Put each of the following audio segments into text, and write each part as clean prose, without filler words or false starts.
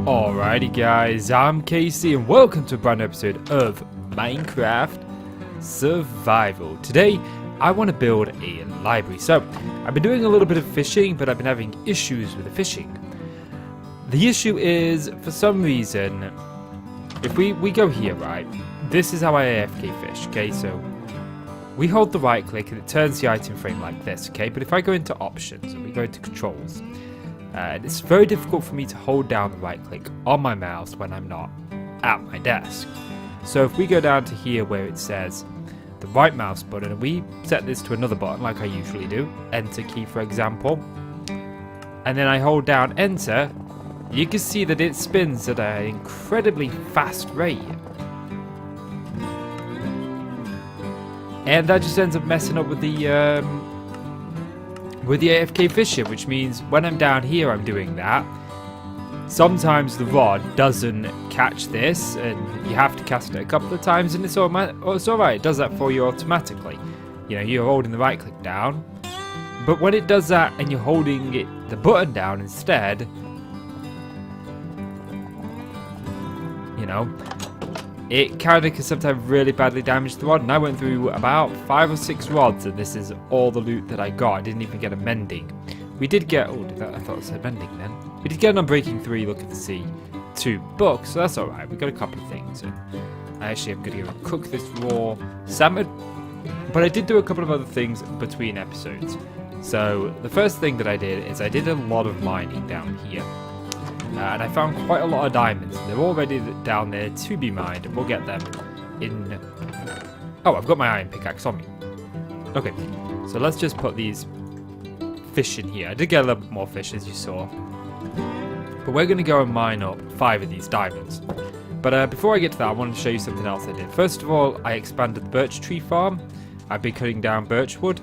Alrighty guys, I'm Casey and welcome to a brand new episode of Minecraft Survival. Today, I want to build a library. So, I've been doing a little bit of fishing, but I've been having issues with the fishing. The issue is, for some reason, if we go here, right, this is how I AFK fish, okay? So, we hold the right click and it turns the item frame like this, okay? But if I go into options and we go into controls, it's very difficult for me to hold down the right click on my mouse when I'm not at my desk. So if we go down to here where it says the right mouse button and we set this to another button like I usually do, enter key for example, and then I hold down enter, you can see that it spins at an incredibly fast rate. And that just ends up messing up with the AFK fishing, which means when I'm down here I'm doing that. Sometimes the rod doesn't catch this and you have to cast it a couple of times and it's alright, it does that for you automatically. You know, you're holding the right click down. But when it does that and you're holding the button down instead, you know, it kind of can sometimes really badly damage the rod. And I went through about 5 or 6 rods and this is all the loot that I got. I didn't even get a mending. We did get, I thought it said mending then. We did get an Unbreaking 3 Look at the Sea 2 books, so that's alright. We got a couple of things. And I actually am going to go cook this raw salmon. But I did do a couple of other things between episodes. So the first thing that I did is I did a lot of mining down here. And I found quite a lot of diamonds. They're already down there to be mined. And we'll get them in... Oh, I've got my iron pickaxe on me. Okay, so let's just put these fish in here. I did get a little bit more fish, as you saw. But we're going to go and mine up 5 of these diamonds. But before I get to that, I want to show you something else I did. First of all, I expanded the birch tree farm. I've been cutting down birch wood.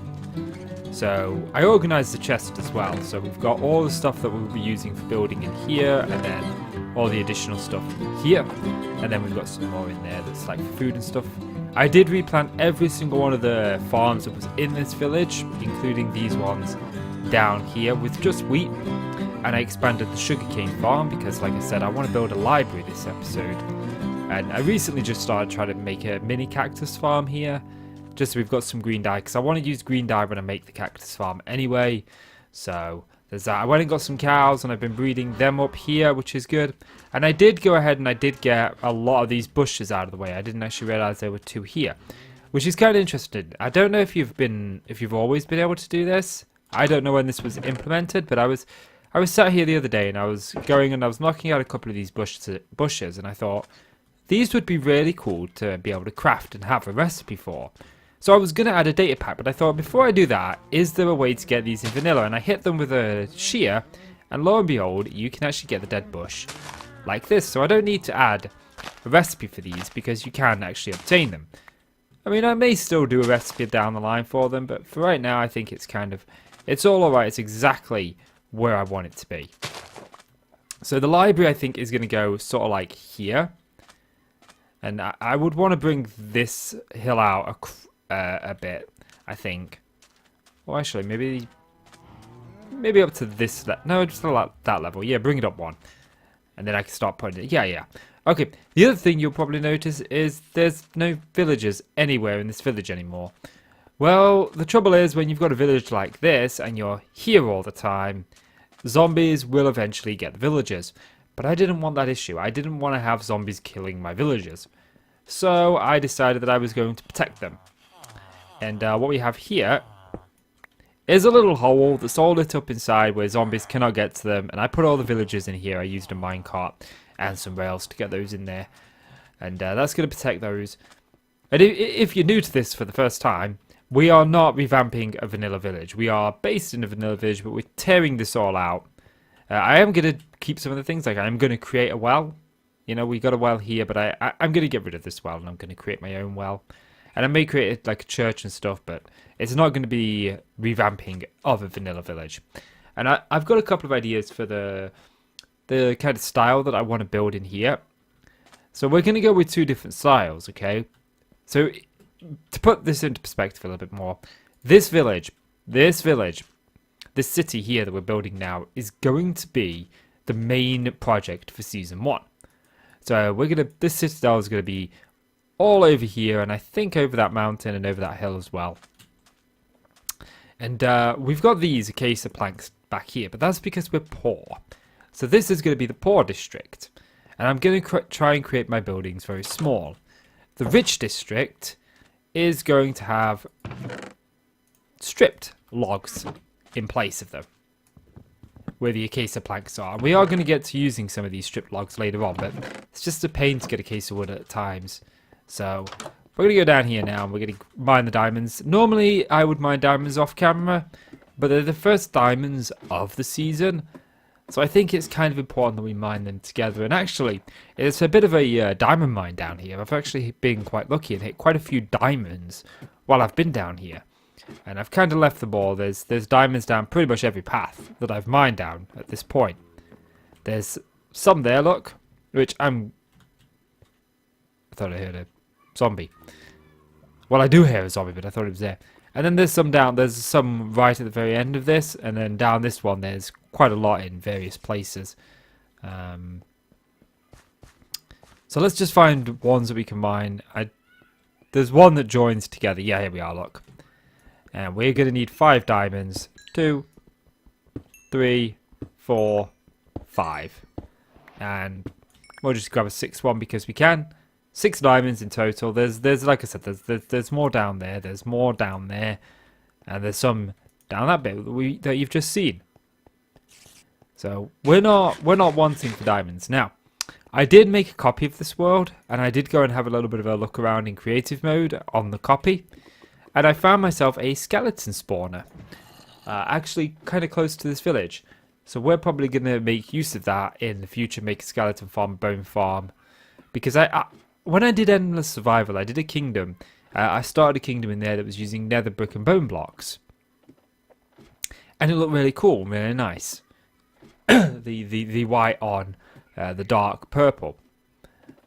So I organised the chest as well. So we've got all the stuff that we'll be using for building in here, and then all the additional stuff here. And then we've got some more in there that's like food and stuff. I did replant every single one of the farms that was in this village, including these ones down here with just wheat. And I expanded the sugarcane farm because, like I said, I want to build a library this episode. And I recently just started trying to make a mini cactus farm here. Just so we've got some green dye, because I want to use green dye when I make the cactus farm anyway. So there's that. I went and got some cows and I've been breeding them up here, which is good. And I did go ahead and I did get a lot of these bushes out of the way. I didn't actually realize there were 2 here, which is kind of interesting. I don't know if you've always been able to do this. I don't know when this was implemented, but I was sat here the other day and I was going and I was knocking out a couple of these bushes and I thought these would be really cool to be able to craft and have a recipe for. So I was going to add a data pack, but I thought before I do that, is there a way to get these in vanilla? And I hit them with a shear, and lo and behold, you can actually get the dead bush like this. So I don't need to add a recipe for these because you can actually obtain them. I mean, I may still do a recipe down the line for them, but for right now, I think it's all alright. It's exactly where I want it to be. So the library, I think, is going to go sort of like here. And I would want to bring this hill out a bit, I think. Well, actually, maybe up to this no, just that level. Yeah, bring it up 1. And then I can start putting it. Yeah. Okay, the other thing you'll probably notice is there's no villagers anywhere in this village anymore. Well, the trouble is when you've got a village like this and you're here all the time, zombies will eventually get the villagers. But I didn't want that issue. I didn't want to have zombies killing my villagers. So I decided that I was going to protect them. And what we have here is a little hole that's all lit up inside where zombies cannot get to them. And I put all the villagers in here. I used a minecart and some rails to get those in there. And that's going to protect those. And if you're new to this for the first time, we are not revamping a vanilla village. We are based in a vanilla village, but we're tearing this all out. I am going to keep some of the things. Like I'm going to create a well. You know, we got a well here, but I'm going to get rid of this well and I'm going to create my own well. And I may create it like a church and stuff, but it's not going to be revamping of a vanilla village. And I've got a couple of ideas for the kind of style that I want to build in here. So we're going to go with 2 different styles, okay? So to put this into perspective a little bit more, this village, this city here that we're building now is going to be the main project for season 1. So this citadel is gonna be all over here, and I think over that mountain and over that hill as well. And we've got these acacia planks back here, but that's because we're poor. So this is going to be the poor district. And I'm going to try and create my buildings very small. The rich district is going to have stripped logs in place of them, where the acacia planks are. We are going to get to using some of these stripped logs later on, but it's just a pain to get acacia wood at times. So we're going to go down here now and we're going to mine the diamonds. Normally I would mine diamonds off camera, but they're the first diamonds of the season. So I think it's kind of important that we mine them together. And actually, it's a bit of a diamond mine down here. I've actually been quite lucky and hit quite a few diamonds while I've been down here. And I've kind of left the ball. There's diamonds down pretty much every path that I've mined down at this point. There's some there, look, which I thought I heard a zombie. Well, I do hear a zombie, but I thought it was there. And then there's some down. There's some right at the very end of this, and then down this one, there's quite a lot in various places. So let's just find ones that we can mine. There's one that joins together. Yeah, here we are. Look, and we're gonna need 5 diamonds. 2, 3, 4, 5, and we'll just grab a 6th one because we can. 6 diamonds in total. There's like I said, there's more down there. There's more down there, and there's some down that bit that you've just seen. So we're not wanting for diamonds. Now, I did make a copy of this world, and I did go and have a little bit of a look around in creative mode on the copy, and I found myself a skeleton spawner, actually kind of close to this village. So we're probably going to make use of that in the future, make a skeleton farm, bone farm, because when I did Endless Survival, I did a kingdom. I started a kingdom in there that was using nether brick and bone blocks. And it looked really cool, really nice. the white on the dark purple.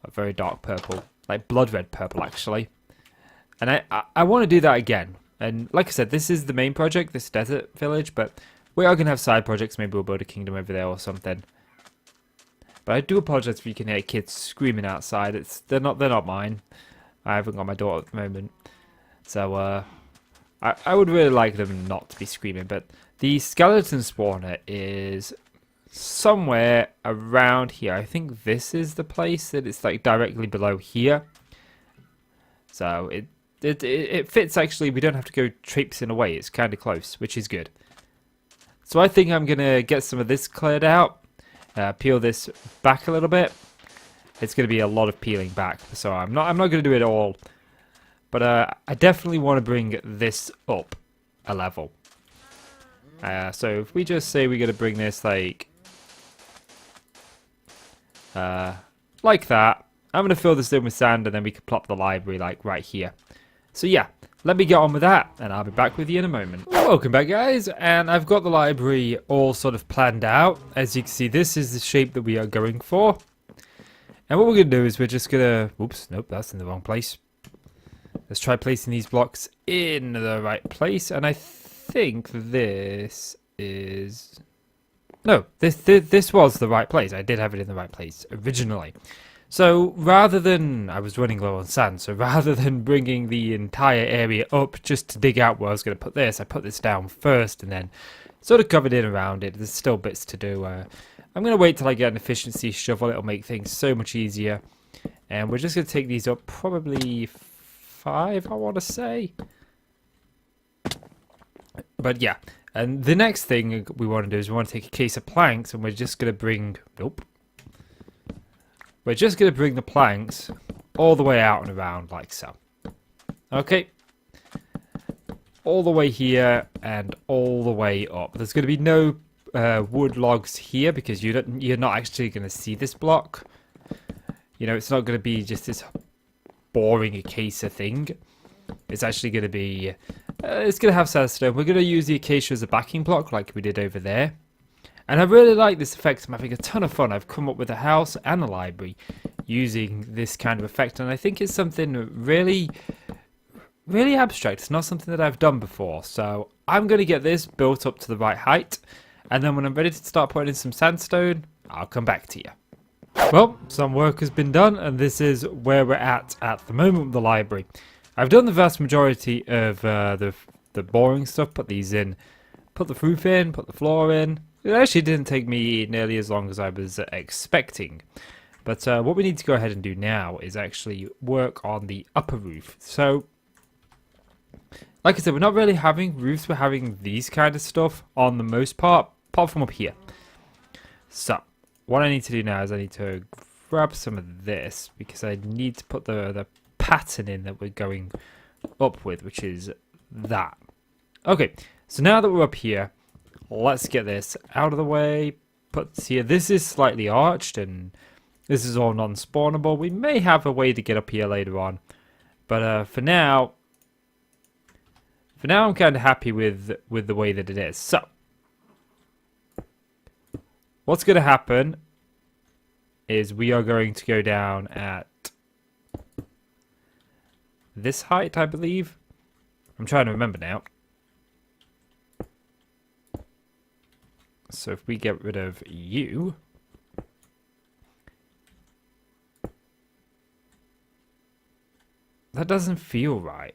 A very dark purple. Like blood red purple, actually. And I want to do that again. And like I said, this is the main project, this desert village. But we are going to have side projects. Maybe we'll build a kingdom over there or something. But I do apologize if you can hear kids screaming outside. They're not mine. I haven't got my daughter at the moment, so I would really like them not to be screaming. But the skeleton spawner is somewhere around here. I think this is the place that it's like directly below here. So it fits actually. We don't have to go traipsing away. It's kind of close, which is good. So I think I'm gonna get some of this cleared out. Peel this back a little bit. It's going to be a lot of peeling back, so I'm not going to do it all. But I definitely want to bring this up a level. So if we just say we're going to bring this like that, I'm going to fill this in with sand, and then we can plop the library like right here. So yeah, let me get on with that, and I'll be back with you in a moment. Welcome back, guys, and I've got the library all sort of planned out. As you can see, this is the shape that we are going for. And what we're going to do is we're just going to... Oops, nope, that's in the wrong place. Let's try placing these blocks in the right place, and I think this is... No, this was the right place. I did have it in the right place originally. So rather than, I was running low on sand, so rather than bringing the entire area up just to dig out where I was going to put this, I put this down first and then sort of covered in around it. There's still bits to do. I'm going to wait till I get an efficiency shovel. It'll make things so much easier. And we're just going to take these up probably 5, I want to say. But yeah, and the next thing we want to do is we want to take a case of planks, and we're just going to bring... Nope. We're just going to bring the planks all the way out and around like so. Okay. All the way here and all the way up. There's going to be no wood logs here because you're not actually going to see this block. You know, it's not going to be just this boring acacia thing. It's actually going to be... it's going to have sandstone. We're going to use the acacia as a backing block like we did over there. And I really like this effect. I'm having a ton of fun. I've come up with a house and a library using this kind of effect. And I think it's something really, really abstract. It's not something that I've done before. So I'm going to get this built up to the right height. And then when I'm ready to start putting in some sandstone, I'll come back to you. Well, some work has been done, and this is where we're at the moment with the library. I've done the vast majority of the boring stuff, put these in, put the roof in, put the floor in. It actually didn't take me nearly as long as I was expecting. But what we need to go ahead and do now is actually work on the upper roof. So, like I said, we're not really having roofs, we're having these kind of stuff on the most part, apart from up here. So, what I need to do now is I need to grab some of this, because I need to put the pattern in that we're going up with, which is that. Okay, so now that we're up here, let's get this out of the way. Put here, this is slightly arched, and this is all non-spawnable. We may have a way to get up here later on, but for now I'm kind of happy with the way that it is. So, what's going to happen is we are going to go down at this height, I believe. I'm trying to remember now. So if we get rid of you, that doesn't feel right.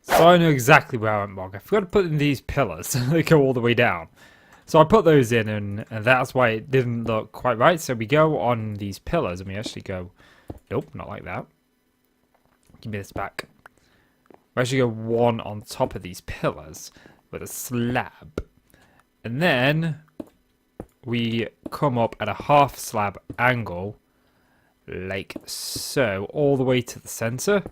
So I know exactly where I went wrong. I forgot to put in these pillars. They go all the way down. So I put those in, and that's why it didn't look quite right. So we go on these pillars, and we actually go, nope, not like that. Give me this back. We actually go one on top of these pillars with a slab. And then we come up at a half slab angle, like so, all the way to the center.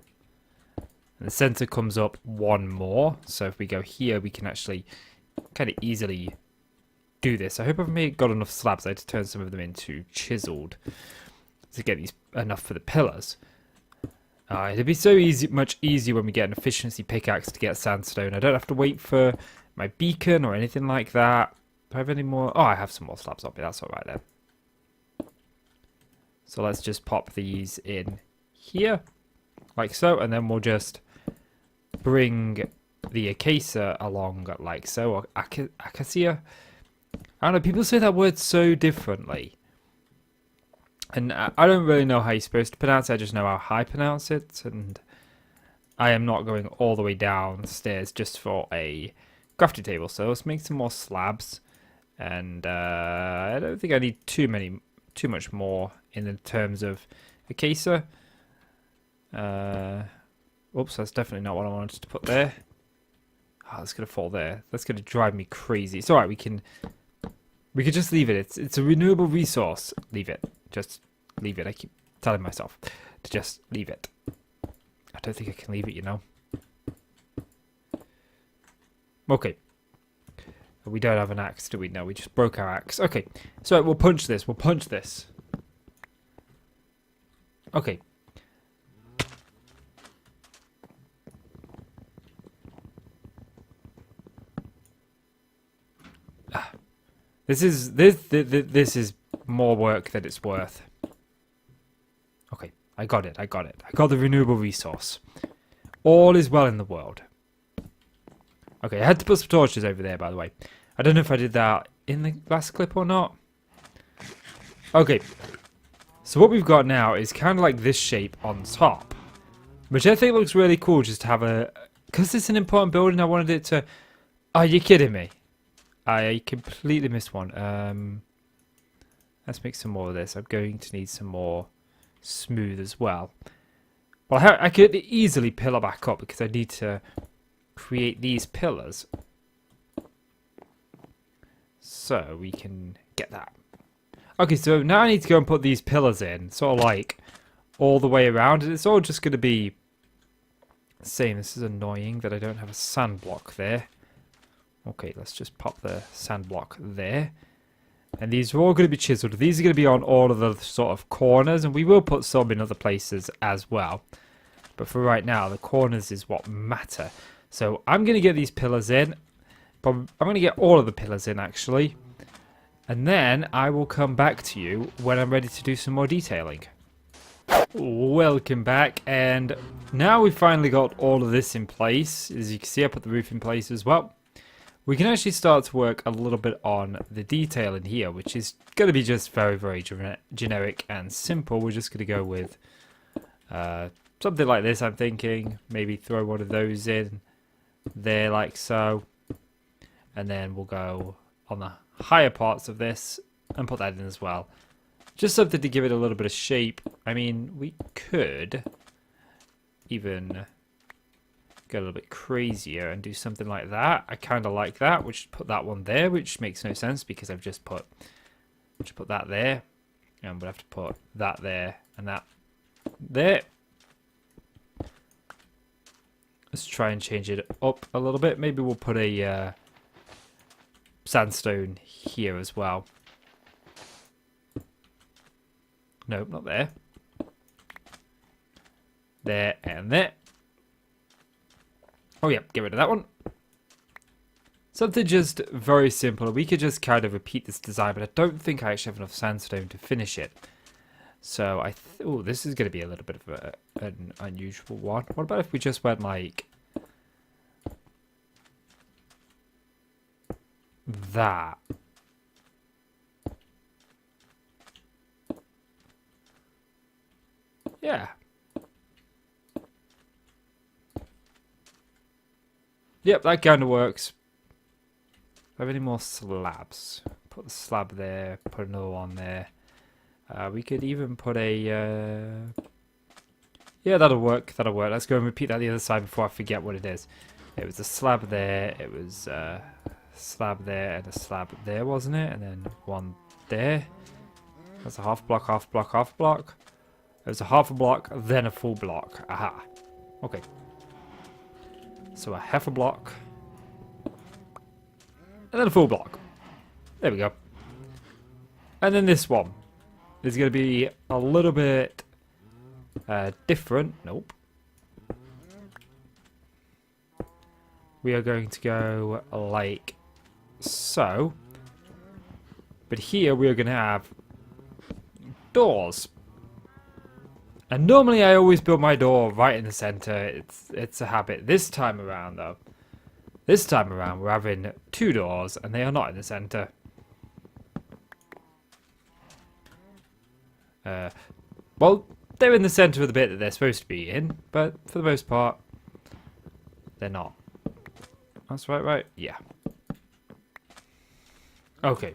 And the center comes up one more. So if we go here, we can actually kind of easily do this. I hope I've got enough slabs. I had to turn some of them into chiseled to get these enough for the pillars. It'd be so easy, much easier when we get an efficiency pickaxe to get sandstone. I don't have to wait for my beacon or anything like that. Do I have any more? Oh, I have some more slabs on me. That's all right then. So let's just pop these in here, like so, and then we'll just bring the acacia along like so, or acacia. I don't know, people say that word so differently. And I don't really know how you're supposed to pronounce it, I just know how I pronounce it. And I am not going all the way downstairs just for a crafting table. So let's make some more slabs. And I don't think I need too much more in the terms of acacia. Oops, that's definitely not what I wanted to put there. Oh, that's going to fall there. That's going to drive me crazy. It's alright, we can just leave it. It's a renewable resource. Leave it. Just leave it. I keep telling myself to just leave it. I don't think I can leave it, you know. Okay. We don't have an axe, do we? No, we just broke our axe. Okay. So we'll punch this. We'll punch this. Okay. This is more work than it's worth. Okay, I got it. I got the renewable resource. All is well in the world. Okay, I had to put some torches over there, by the way. I don't know if I did that in the last clip or not. Okay, so what we've got now is kind of like this shape on top, which I think looks really cool just to have a... Because it's an important building, I wanted it to... Are you kidding me? I completely missed one. Let's make some more of this. I'm going to need some more smooth as well. Well, I could easily pillar back up because I need to create these pillars. So we can get that. Okay, so now I need to go and put these pillars in, sort of like all the way around. And it's all just going to be the same. This is annoying that I don't have a sand block there. Okay, let's just pop the sand block there. And these are all going to be chiseled. These are going to be on all of the sort of corners. And we will put some in other places as well. But for right now, the corners is what matter. So I'm going to get these pillars in. But I'm going to get all of the pillars in, actually. And then I will come back to you when I'm ready to do some more detailing. Welcome back. And now we've finally got all of this in place. As you can see, I put the roof in place as well. we can actually start to work a little bit on the detail in here, which is going to be just very, very generic and simple. We're just going to go with something like this, I'm thinking. Maybe throw one of those in there like so. And then we'll go on the higher parts of this and put that in as well. Just something to give it a little bit of shape. I mean, we could even go a little bit crazier and do something like that. I kind of like that. We'll just put that one there, which makes no sense because I've just put that there. And we'll have to put that there and that there. Let's try and change it up a little bit. Maybe we'll put a sandstone here as well. No, not there. There and there. Oh yeah, get rid of that one. Something just very simple. We could just kind of repeat this design, but I don't think I actually have enough sandstone to finish it. So oh, this is going to be a little bit of an unusual one. What about if we just went like that? Yeah. Yep, that kind of works. Do I have any more slabs? Put the slab there, put another one there. We could even put a... Yeah, that'll work, that'll work. Let's go and repeat that the other side before I forget what it is. It was a slab there, it was a slab there, and a slab there, wasn't it? And then one there. That's a half block, half block, half block. It was a half a block, then a full block. Aha. Okay. So a half a block. And then a full block. There we go. And then this one is going to be a little bit different. Nope. We are going to go like so. But here we are going to have doors. And normally I always build my door right in the center. It's a habit. This time around though, we're having two doors and they are not in the center. Well, they're in the center of the bit that they're supposed to be in, but for the most part, they're not. That's right? Yeah. Okay.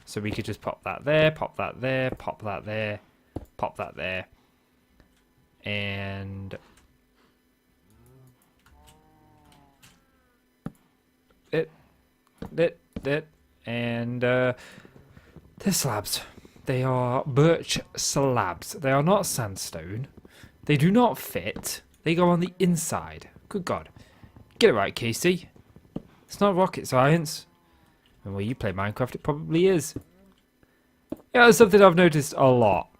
So we could just pop that there, pop that there, pop that there. Pop that there, and and they're slabs. They are birch slabs. They are not sandstone. They do not fit. They go on the inside. Good God, get it right, Casey. It's not rocket science. And when you play Minecraft, it probably is. Yeah, that's something I've noticed a lot.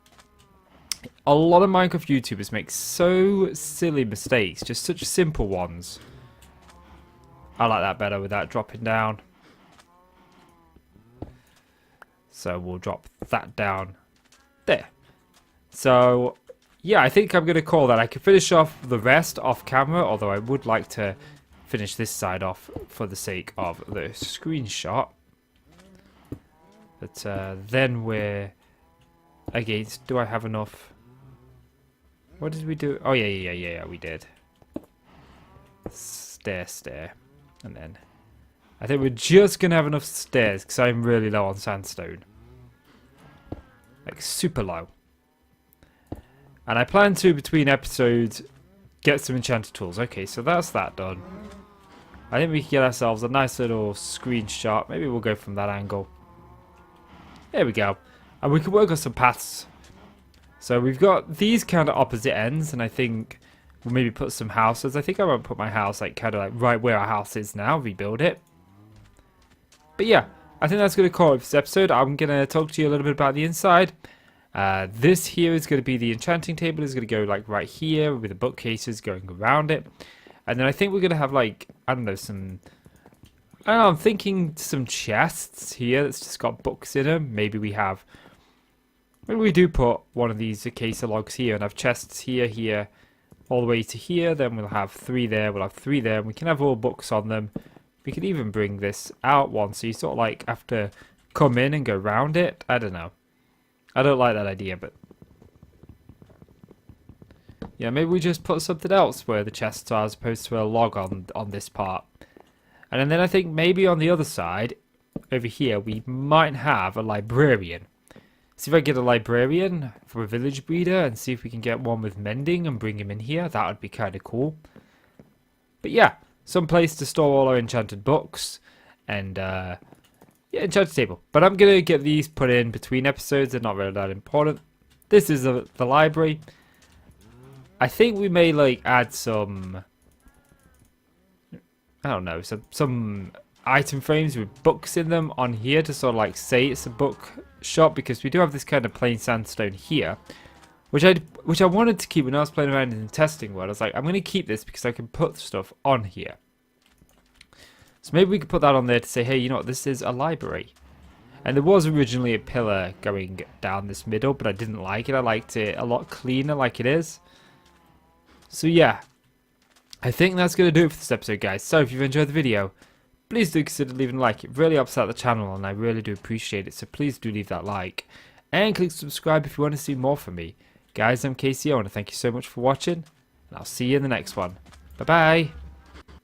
A lot of Minecraft YouTubers make so silly mistakes, just such simple ones. I like that better with that dropping down. So we'll drop that down there. So yeah, I think I'm going to call that. I can finish off the rest off camera, although I would like to finish this side off for the sake of the screenshot. But then we're against... Do I have enough? What did we do? Oh, yeah, we did. Stair. And then... I think we're just going to have enough stairs because I'm really low on sandstone. Like, super low. And I plan to, between episodes, get some enchanted tools. Okay, so that's that done. I think we can get ourselves a nice little screenshot. Maybe we'll go from that angle. There we go. And we can work on some paths. So we've got these kind of opposite ends, and I think we'll maybe put some houses. I think I won't put my house like kind of like right where our house is now, rebuild it. But yeah, I think that's going to call it for this episode. I'm going to talk to you a little bit about the inside. This here is going to be the enchanting table. Is going to go like right here with the bookcases going around it. And then I think we're going to have like, I don't know, some... I don't know, I'm thinking some chests here that's just got books in them. Maybe we do put one of these acacia logs here and have chests here, all the way to here. Then we'll have 3 there, we'll have 3 there, and we can have all books on them. We could even bring this out one, so you sort of like have to come in and go round it. I don't know. I don't like that idea, but yeah, maybe we just put something else where the chests are as opposed to a log on this part. And then I think maybe on the other side, over here, we might have a librarian. See if I get a librarian for a village breeder and see if we can get one with mending and bring him in here. That would be kind of cool. But yeah, some place to store all our enchanted books and yeah, enchanted table. But I'm going to get these put in between episodes. They're not really that important. This is the library. I think we may like add some, I don't know, some item frames with books in them on here to sort of like say it's a book shop, because we do have this kind of plain sandstone here, which I wanted to keep when I was playing around in the testing world. I was like, I'm going to keep this because I can put stuff on here. So maybe we could put that on there to say, hey, you know what, this is a library. And there was originally a pillar going down this middle, but I didn't like it. I liked it a lot cleaner like it is. So yeah, I think that's going to do it for this episode, guys. So if you've enjoyed the video, please do consider leaving a like. It really helps out the channel and I really do appreciate it. So please do leave that like. And click subscribe if you want to see more from me. Guys, I'm KCO and thank you so much for watching. And I'll see you in the next one. Bye-bye.